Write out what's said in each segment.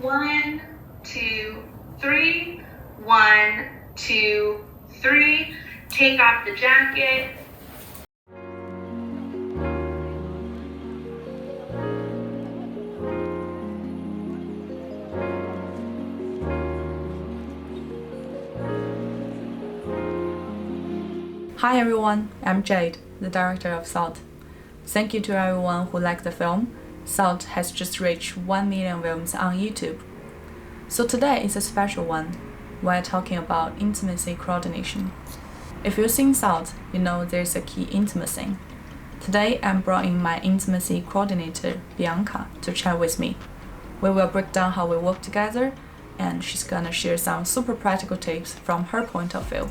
One, two, three. One, two, three. Take off the jacket. Hi everyone, I'm Jade, the director of Salt. Thank you to everyone who liked the film. Salt has just reached 1 million views on YouTube. So today is a special one. We're talking about intimacy coordination. If you've seen Salt, you know there's a key intimacy. Today I'm bringing my intimacy coordinator, Bianca, to chat with me. We will break down how we work together, and she's gonna share some super practical tips from her point of view.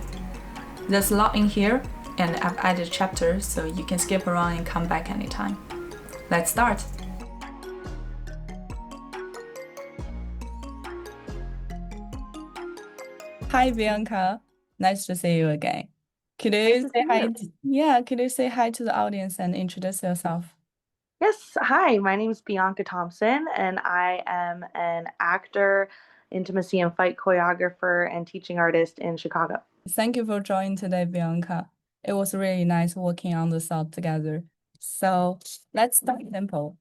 There's a lot in here, and I've added chapters so you can skip around and come back anytime. Let's start! Hi Bianca, nice to see you again. Could you say hi? Could you say hi to the audience and introduce yourself? Yes, hi, my name is Bianca Thompson, and I am an actor, intimacy and fight choreographer, and teaching artist in Chicago. Thank you for joining today, Bianca. It was really nice working on the salt together. So let's start simple.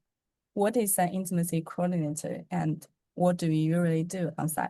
What is an intimacy coordinator and what do you usually do on site?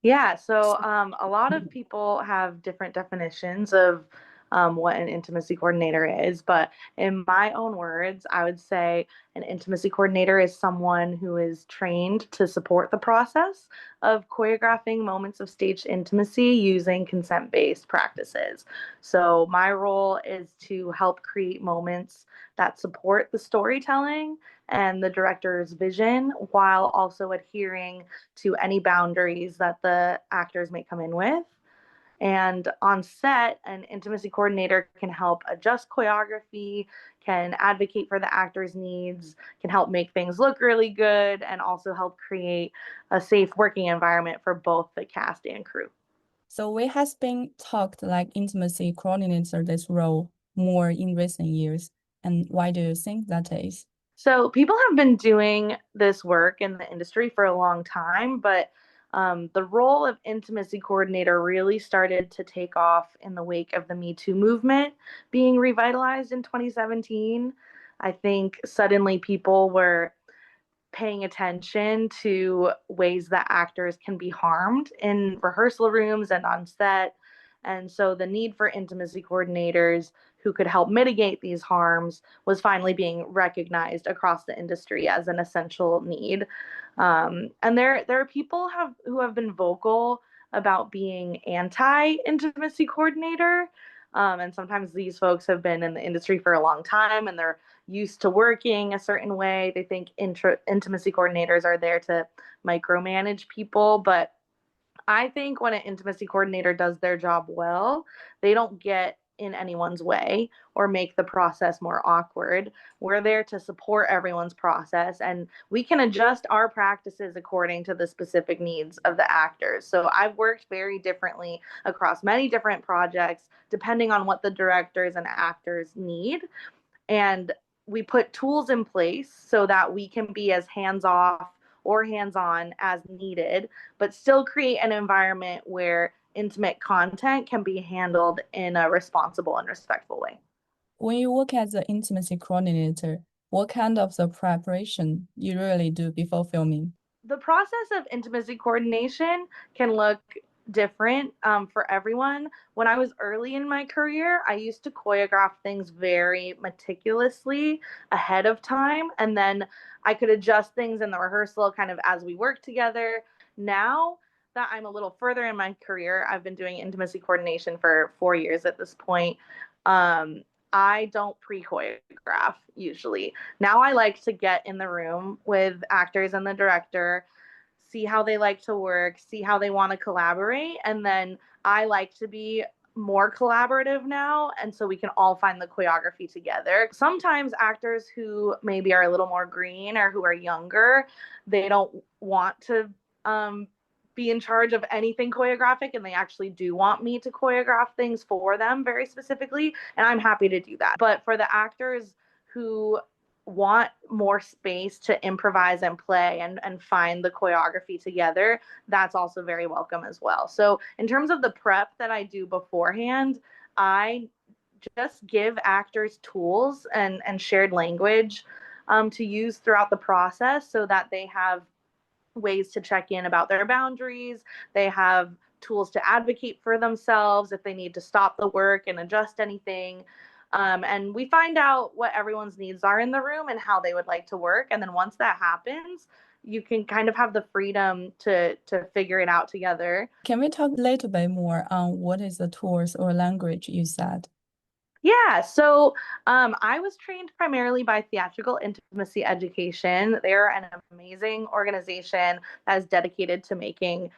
Yeah, so a lot of people have different definitions of what an intimacy coordinator is, but in my own words, I would say an intimacy coordinator is someone who is trained to support the process of choreographing moments of staged intimacy using consent-based practices. So my role is to help create moments that support the storytelling and the director's vision while also adhering to any boundaries that the actors may come in with. And on set, an intimacy coordinator can help adjust choreography, can advocate for the actors' needs, can help make things look really good, and also help create a safe working environment for both the cast and crew. So we has been talked like intimacy coordinator this role more in recent years. And why do you think that is? So people have been doing this work in the industry for a long time, but the role of intimacy coordinator really started to take off in the wake of the Me Too movement being revitalized in 2017. I think suddenly people were paying attention to ways that actors can be harmed in rehearsal rooms and on set. And so the need for intimacy coordinators who could help mitigate these harms was finally being recognized across the industry as an essential need. And there are people who have been vocal about being anti intimacy coordinator. And sometimes these folks have been in the industry for a long time and they're used to working a certain way. They think intimacy coordinators are there to micromanage people. But I think when an intimacy coordinator does their job well, they don't get in anyone's way or make the process more awkward. We're there to support everyone's process and we can adjust our practices according to the specific needs of the actors. So I've worked very differently across many different projects depending on what the directors and actors need. And we put tools in place so that we can be as hands off or hands on as needed, but still create an environment where intimate content can be handled in a responsible and respectful way. When you work as an intimacy coordinator, what kind of the preparation you really do before filming? The process of intimacy coordination can look different for everyone. When I was early in my career, I used to choreograph things very meticulously ahead of time, and then I could adjust things in the rehearsal kind of as we work together. Now that I'm a little further in my career, I've been doing intimacy coordination for 4 years at this point. Um, I don't pre choreograph usually. Now I like to get in the room with actors and the director, see how they like to work, see how they want to collaborate, and then I like to be more collaborative now, and so we can all find the choreography together. Sometimes actors who maybe are a little more green or who are younger, they don't want to be in charge of anything choreographic, and they actually do want me to choreograph things for them very specifically, and I'm happy to do that. But for the actors who want more space to improvise and play and find the choreography together, that's also very welcome as well. So in terms of the prep that I do beforehand, I just give actors tools and shared language to use throughout the process so that they have ways to check in about their boundaries. They have tools to advocate for themselves if they need to stop the work and adjust anything. And we find out what everyone's needs are in the room and how they would like to work. And then once that happens, you can kind of have the freedom to figure it out together. Can we talk a little bit more on what is the tools or language you said? Yeah, so I was trained primarily by Theatrical Intimacy Education. They're an amazing organization that is dedicated to making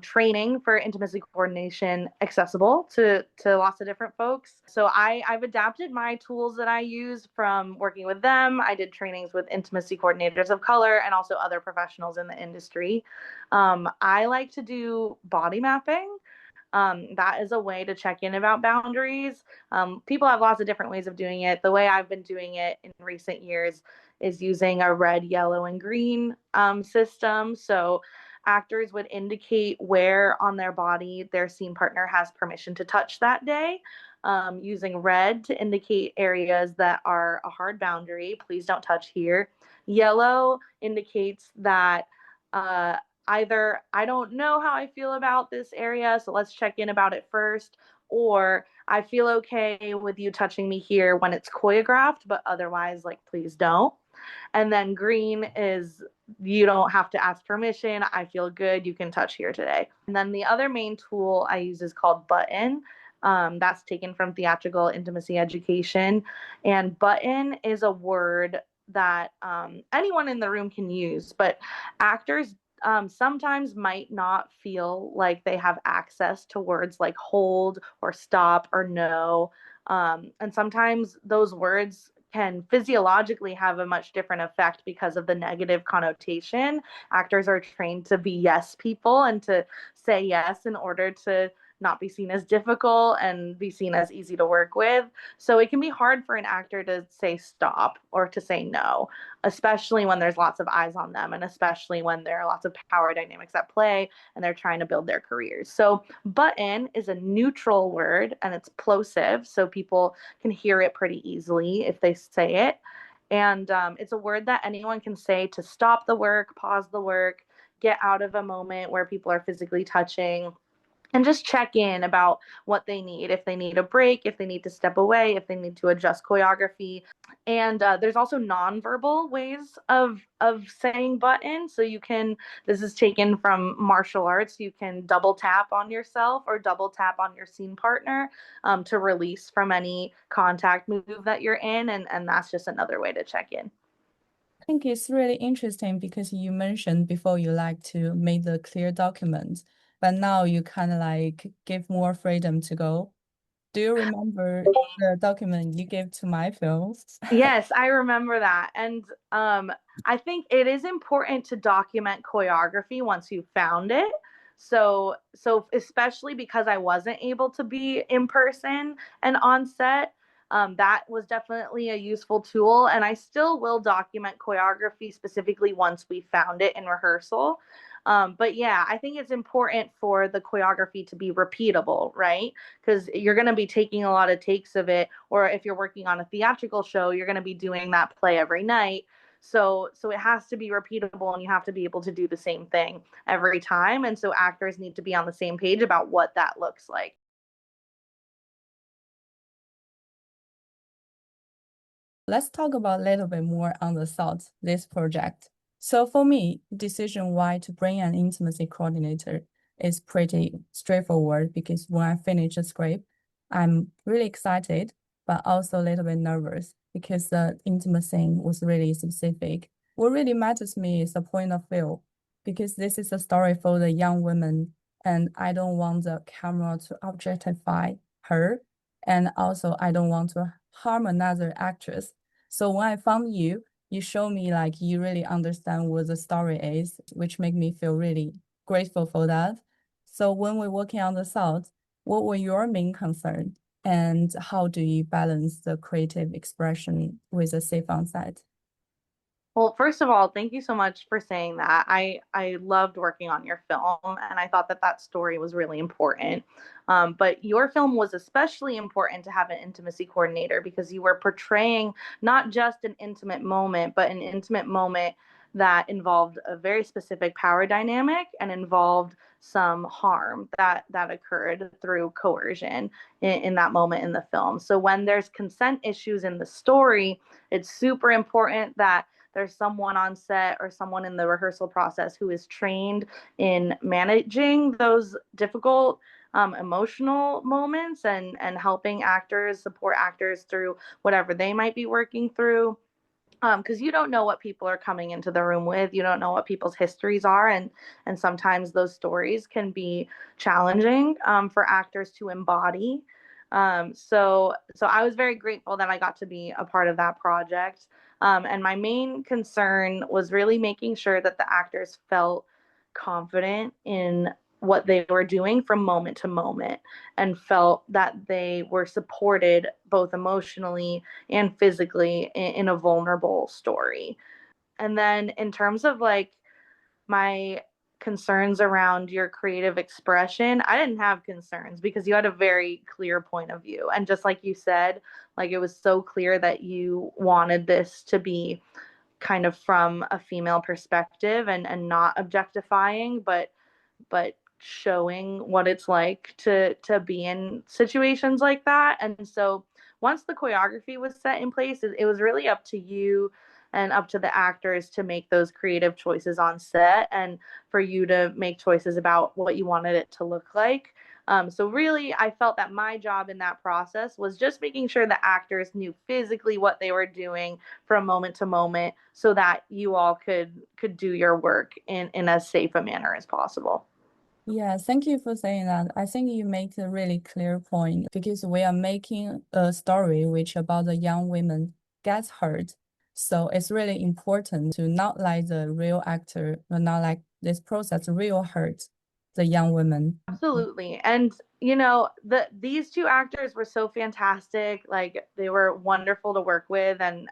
training for intimacy coordination accessible to lots of different folks. So I've adapted my tools that I use from working with them. I did trainings with intimacy coordinators of color and also other professionals in the industry. I like to do body mapping. That is a way to check in about boundaries. People have lots of different ways of doing it. The way I've been doing it in recent years is using a red, yellow, and green system. So actors would indicate where on their body their scene partner has permission to touch that day. Using red to indicate areas that are a hard boundary. Please don't touch here. Yellow indicates that uh, either I don't know how I feel about this area, so let's check in about it first, or I feel okay with you touching me here when it's choreographed, but otherwise, like, please don't. And then green is you don't have to ask permission. I feel good. You can touch here today. And then the other main tool I use is called button. That's taken from Theatrical Intimacy Education. And button is a word that anyone in the room can use, but actors sometimes might not feel like they have access to words like hold or stop or no. And sometimes those words can physiologically have a much different effect because of the negative connotation. Actors are trained to be yes people and to say yes in order to not be seen as difficult and be seen as easy to work with. So it can be hard for an actor to say stop or to say no, especially when there's lots of eyes on them and especially when there are lots of power dynamics at play and they're trying to build their careers. So button is a neutral word and it's plosive, so people can hear it pretty easily if they say it. And it's a word that anyone can say to stop the work, pause the work, get out of a moment where people are physically touching, and just check in about what they need, if they need a break, if they need to step away, if they need to adjust choreography. And there's also nonverbal ways of saying button. So you can, this is taken from martial arts, you can double tap on yourself or double tap on your scene partner to release from any contact move that you're in. And that's just another way to check in. I think it's really interesting because you mentioned before you like to make the clear document, but now you kind of like give more freedom to go. Do you remember the document you gave to my films? Yes, I remember that. And I think it is important to document choreography once you've found it. So especially because I wasn't able to be in person and on set, that was definitely a useful tool. And I still will document choreography specifically once we found it in rehearsal. But yeah, I think it's important for the choreography to be repeatable, right? Because you're going to be taking a lot of takes of it. Or if you're working on a theatrical show, you're going to be doing that play every night. So it has to be repeatable and you have to be able to do the same thing every time. And so actors need to be on the same page about what that looks like. Let's talk about a little bit more on the thoughts this project. So for me, decision why to bring an intimacy coordinator is pretty straightforward because when I finish the script, I'm really excited, but also a little bit nervous because the intimate scene was really specific. What really matters to me is the point of view because this is a story for the young women and I don't want the camera to objectify her. And also I don't want to harm another actress. So when I found you, you show me like you really understand what the story is, which make me feel really grateful for that. So when we're working on the thoughts, what were your main concerns? And how do you balance the creative expression with a safe on set? Well, first of all, thank you so much for saying that. I loved working on your film, and I thought that that story was really important. But your film was especially important to have an intimacy coordinator because you were portraying not just an intimate moment, but an intimate moment that involved a very specific power dynamic and involved some harm that occurred through coercion in that moment in the film. So when there's consent issues in the story, it's super important that there's someone on set or someone in the rehearsal process who is trained in managing those difficult emotional moments and helping actors support actors through whatever they might be working through, because you don't know what people are coming into the room with. You don't know what people's histories are, and sometimes those stories can be challenging for actors to embody. So I was very grateful that I got to be a part of that project. And my main concern was really making sure that the actors felt confident in what they were doing from moment to moment and felt that they were supported both emotionally and physically in a vulnerable story. And then in terms of like my concerns around your creative expression, I didn't have concerns because you had a very clear point of view. And just like you said, like it was so clear that you wanted this to be kind of from a female perspective and not objectifying, but showing what it's like to be in situations like that. And so once the choreography was set in place, it was really up to you and up to the actors to make those creative choices on set and for you to make choices about what you wanted it to look like. So really, I felt that my job in that process was just making sure the actors knew physically what they were doing from moment to moment, so that you all could do your work in as safe a manner as possible. Yeah, thank you for saying that. I think you make a really clear point because we are making a story which about a young woman gets hurt. So it's really important to not let the real actor, not like this process real hurt the young woman. Absolutely. And these two actors were so fantastic. Like they were wonderful to work with, and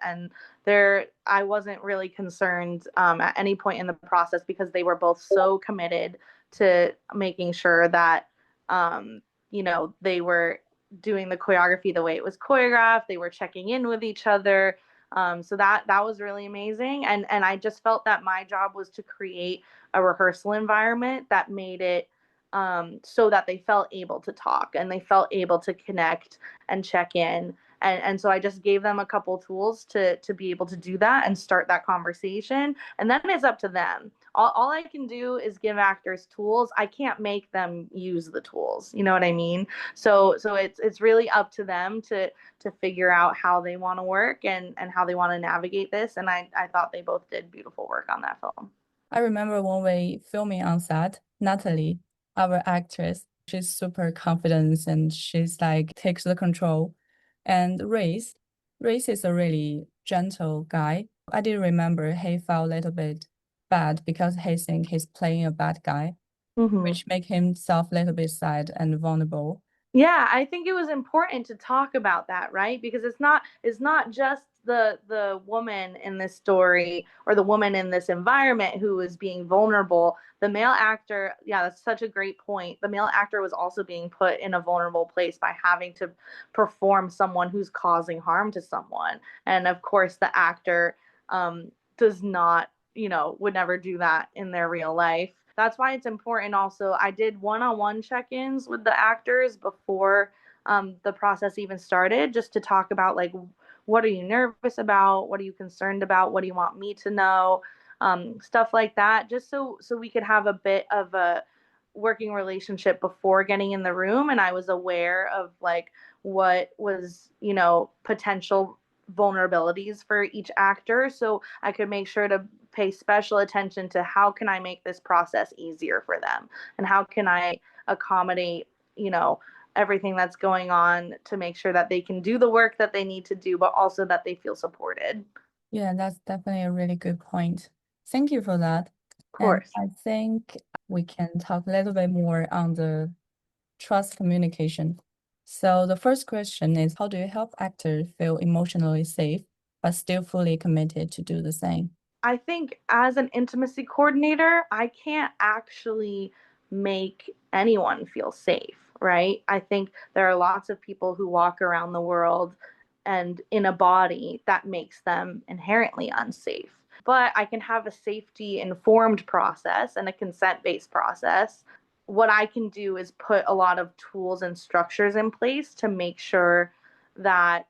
I wasn't really concerned at any point in the process because they were both so committed to making sure that they were doing the choreography the way it was choreographed. They were checking in with each other. So that was really amazing. And I just felt that my job was to create a rehearsal environment that made it so that they felt able to talk and they felt able to connect and check in. And so I just gave them a couple tools to be able to do that and start that conversation. And then it's up to them. All I can do is give actors tools. I can't make them use the tools. You know what I mean? So it's really up to them to figure out how they want to work and how they want to navigate this. And I thought they both did beautiful work on that film. I remember when we filming on set, Natalie, our actress, she's super confident and she's like takes the control. And Reese is a really gentle guy. I did remember he felt a little bit bad because he think he's playing a bad guy, Mm-hmm. which make himself a little bit sad and vulnerable. Yeah, I think it was important to talk about that, right? Because it's not just the woman in this story or the woman in this environment who is being vulnerable. The male actor, yeah, that's such a great point. The male actor was also being put in a vulnerable place by having to perform someone who's causing harm to someone. And of course, the actor does not, would never do that in their real life. That's why it's important. Also, I did one-on-one check-ins with the actors before the process even started, just to talk about like, what are you nervous about, what are you concerned about, what do you want me to know, stuff like that, just so we could have a bit of a working relationship before getting in the room. And I was aware of like what was potential vulnerabilities for each actor, so I could make sure to pay special attention to how can I make this process easier for them and how can I accommodate everything that's going on to make sure that they can do the work that they need to do, but also that they feel supported. Yeah, that's definitely a really good point. Thank you for that. Of And course. I think we can talk a little bit more on the trust communication. So the first question is, how do you help actors feel emotionally safe but still fully committed to do the same? I think as an intimacy coordinator, I can't actually make anyone feel safe, right? I think there are lots of people who walk around the world and in a body that makes them inherently unsafe. But I can have a safety informed process and a consent based process. What I can do is put a lot of tools and structures in place to make sure that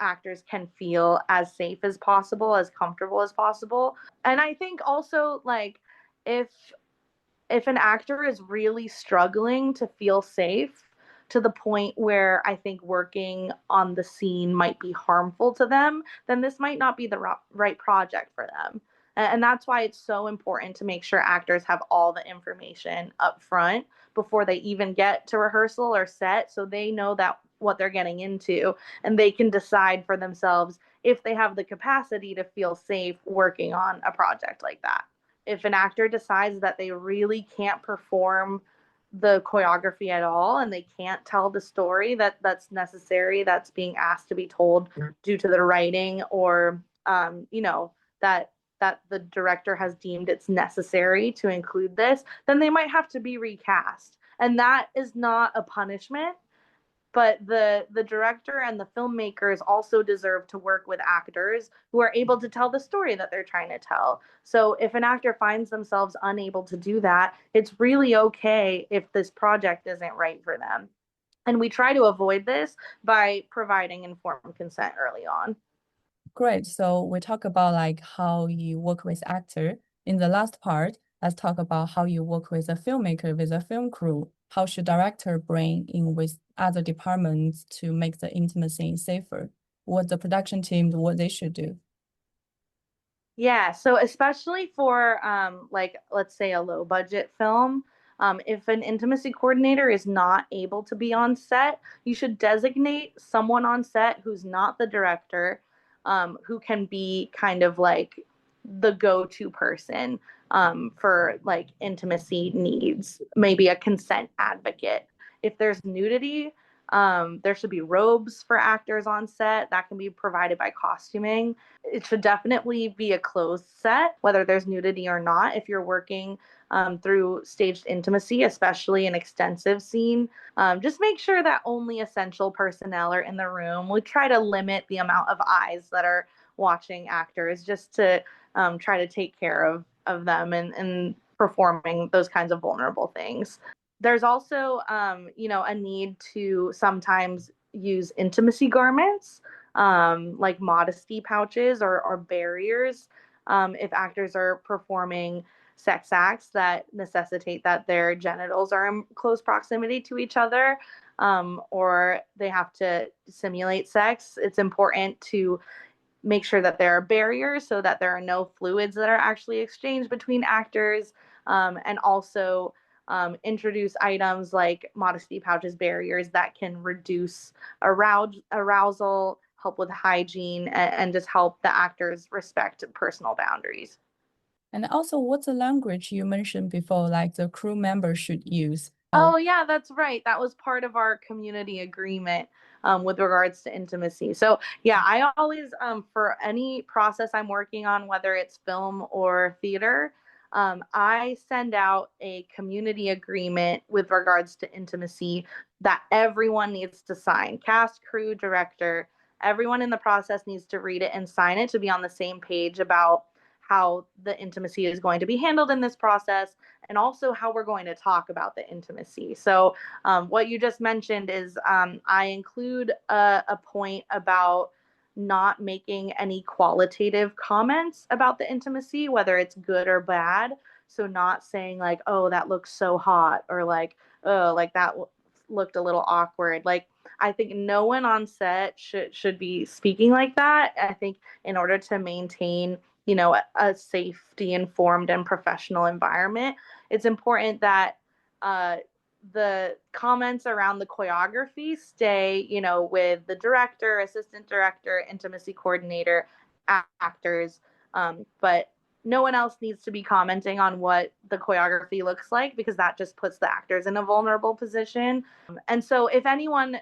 actors can feel as safe as possible, as comfortable as possible. And I think also like if if an actor is really struggling to feel safe to the point where I think working on the scene might be harmful to them, then this might not be the right project for them. And that's why it's so important to make sure actors have all the information up front before they even get to rehearsal or set so they know that what they're getting into and they can decide for themselves if they have the capacity to feel safe working on a project like that. If an actor decides that they really can't perform the choreography at all and they can't tell the story that's necessary, that's being asked to be told due to the writing, or that the director has deemed it's necessary to include this, then they might have to be recast, and that is not a punishment. But the director and the filmmakers also deserve to work with actors who are able to tell the story that they're trying to tell. So if an actor finds themselves unable to do that, it's really okay if this project isn't right for them. And we try to avoid this by providing informed consent early on. Great. So we talk about like how you work with actor. In the last part, let's talk about how you work with a filmmaker, with a film crew. How should director bring in with other departments to make the intimacy safer? What the production team, what they should do. Yeah, so especially for like let's say a low budget film, if an intimacy coordinator is not able to be on set, you should designate someone on set who's not the director, who can be kind of like the go-to person for like intimacy needs, maybe a consent advocate. If there's nudity, there should be robes for actors on set that can be provided by costuming. It should definitely be a closed set, whether there's nudity or not. If you're working through staged intimacy, especially an extensive scene, just make sure that only essential personnel are in the room. We try to limit the amount of eyes that are watching actors just to try to take care of them and performing those kinds of vulnerable things. There's also, a need to sometimes use intimacy garments, like modesty pouches or barriers, if actors are performing sex acts that necessitate that their genitals are in close proximity to each other, or they have to simulate sex. It's important to make sure that there are barriers so that there are no fluids that are actually exchanged between actors, and also introduce items like modesty pouches, barriers that can reduce arousal, help with hygiene, and just help the actors respect personal boundaries. And also, what's the language you mentioned before, like the crew members should use? Oh, yeah, that's right. That was part of our community agreement with regards to intimacy. So, yeah, I always, for any process I'm working on, whether it's film or theater, I send out a community agreement with regards to intimacy that everyone needs to sign, cast, crew, director. Everyone in the process needs to read it and sign it to be on the same page about how the intimacy is going to be handled in this process and also how we're going to talk about the intimacy. So, what you just mentioned is I include a point about not making any qualitative comments about the intimacy, whether it's good or bad. So, not saying like, oh, that looks so hot, or like, oh, like that looked a little awkward. Like, I think no one on set should be speaking like that. I think in order to maintain a safety informed and professional environment, it's important that uh, the comments around the choreography stay, with the director, assistant director, intimacy coordinator, actors. But no one else needs to be commenting on what the choreography looks like, because that just puts the actors in a vulnerable position. And so if anyone,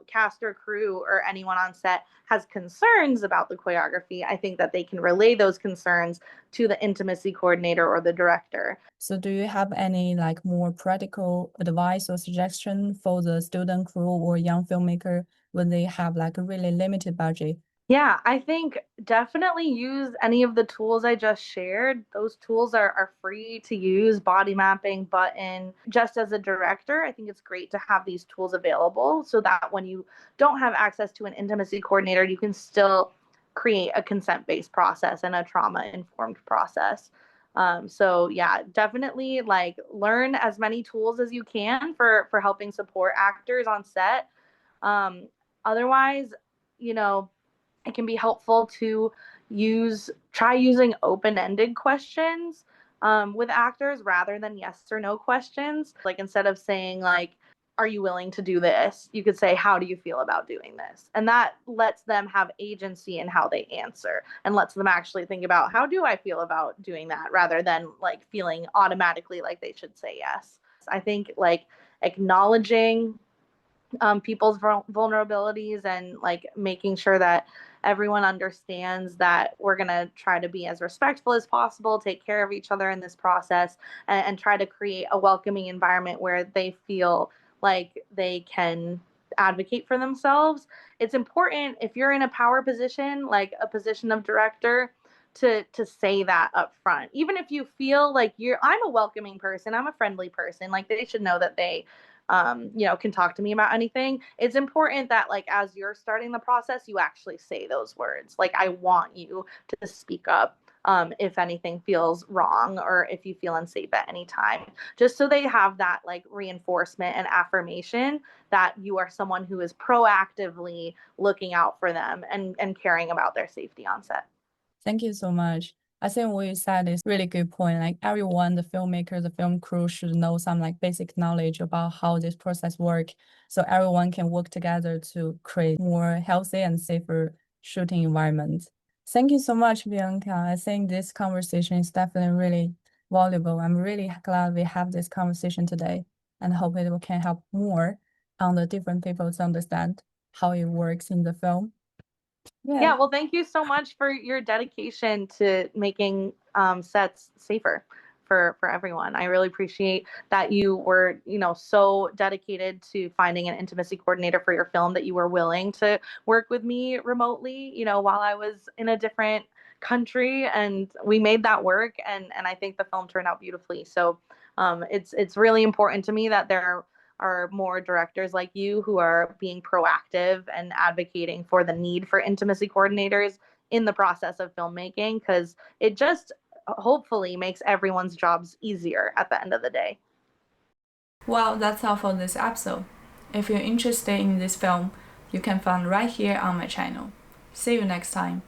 cast or crew or anyone on set has concerns about the choreography, I think that they can relay those concerns to the intimacy coordinator or the director. So do you have any like more practical advice or suggestion for the student crew or young filmmaker when they have like a really limited budget? Yeah, I think definitely use any of the tools I just shared. Those tools are free to use, body mapping, button. Just as a director, I think it's great to have these tools available so that when you don't have access to an intimacy coordinator, you can still create a consent-based process and a trauma-informed process. So yeah, definitely like learn as many tools as you can for helping support actors on set. Um, Otherwise, you know, it can be helpful to try using open-ended questions with actors rather than yes or no questions. Like instead of saying like, are you willing to do this, you could say, how do you feel about doing this? And that lets them have agency in how they answer and lets them actually think about, how do I feel about doing that, rather than like feeling automatically like they should say yes. I think like acknowledging people's vulnerabilities and like making sure that everyone understands that we're going to try to be as respectful as possible, take care of each other in this process, and try to create a welcoming environment where they feel like they can advocate for themselves. It's important, if you're in a power position, like a position of director, to say that up front. Even if you feel like I'm a welcoming person, I'm a friendly person, like they should know that they can talk to me about anything. It's important that like as you're starting the process, you actually say those words. Like, I want you to speak up if anything feels wrong or if you feel unsafe at any time, just so they have that like reinforcement and affirmation that you are someone who is proactively looking out for them and caring about their safety on set. Thank you so much. I think what you said is really good point. Like everyone, the filmmaker, the film crew should know some like basic knowledge about how this process work, so everyone can work together to create more healthy and safer shooting environment. Thank you so much, Bianca. I think this conversation is definitely really valuable. I'm really glad we have this conversation today and hope it can help more on the different people to understand how it works in the film. Yeah. Yeah, well, thank you so much for your dedication to making sets safer for everyone. I really appreciate that you were, so dedicated to finding an intimacy coordinator for your film, that you were willing to work with me remotely, while I was in a different country, and we made that work, and I think the film turned out beautifully. So it's really important to me that there are more directors like you who are being proactive and advocating for the need for intimacy coordinators in the process of filmmaking, because it just hopefully makes everyone's jobs easier at the end of the day. Well, that's all for this episode. If you're interested in this film, you can find right here on my channel. See you next time.